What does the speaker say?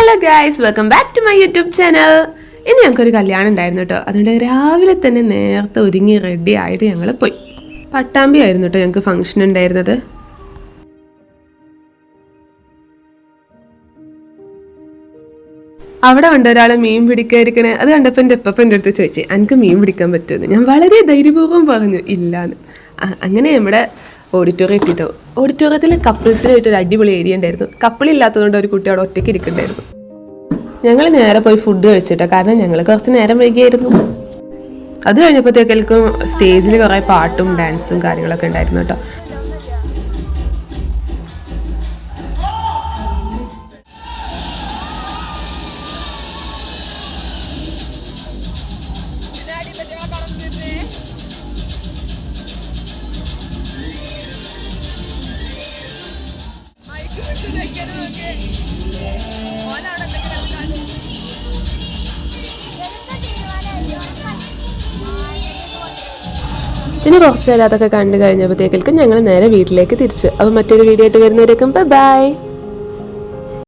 Hello guys, welcome back to my YouTube channel. ഇനി ഞങ്ങൾക്കൊരു കല്യാണം ഉണ്ടായിരുന്നു കേട്ടോ. അതുകൊണ്ട് രാവിലെ തന്നെ നേരത്തെ ഒരുങ്ങി റെഡി ആയിട്ട് ഞങ്ങൾ പോയി. പട്ടാമ്പി ആയിരുന്നു കേട്ടോ ഞങ്ങൾക്ക് ഫംഗ്ഷൻ ഉണ്ടായിരുന്നത്. അവിടെ ഉണ്ട് ഒരാൾ മീൻ പിടിക്കാതിരിക്കണേ. അത് കണ്ടപ്പോൾ എൻ്റെ എൻ്റെ അടുത്ത് ചോദിച്ചു, എനിക്ക് മീൻ പിടിക്കാൻ പറ്റുമെന്ന്. ഞാൻ വളരെ ധൈര്യപൂർവ്വം പറഞ്ഞു ഇല്ലാന്ന്. അങ്ങനെ നമ്മുടെ ഓഡിറ്റോറിയം എത്തിയിട്ടോ. ഓഡിറ്റോറിയത്തിൽ കപ്പിൾസിനായിട്ടൊരു അടിപൊളി ഏരിയ ഉണ്ടായിരുന്നു. കപ്പിളില്ലാത്തതുകൊണ്ട് ഒരു കുട്ടി അവിടെ ഒറ്റയ്ക്ക് ഇരിക്കണ്ടായിരുന്നു. ഞങ്ങൾ നേരെ പോയി ഫുഡ് കഴിച്ചിട്ടോ, കാരണം ഞങ്ങൾ കുറച്ച് നേരം വൈകിയായിരുന്നു. അത് കഴിഞ്ഞപ്പോഴത്തേക്കും സ്റ്റേജിൽ കുറേ പാട്ടും ഡാൻസും കാര്യങ്ങളൊക്കെ ഉണ്ടായിരുന്നു കേട്ടോ. ഇനി കുറച്ച് നേരം അതൊക്കെ കണ്ടു കഴിഞ്ഞപ്പോഴത്തേക്കും ഞങ്ങൾ നേരെ വീട്ടിലേക്ക് തിരിച്ചു. അപ്പോൾ മറ്റൊരു വീഡിയോ ആയിട്ട് വരുന്നവരേക്കും ബൈ.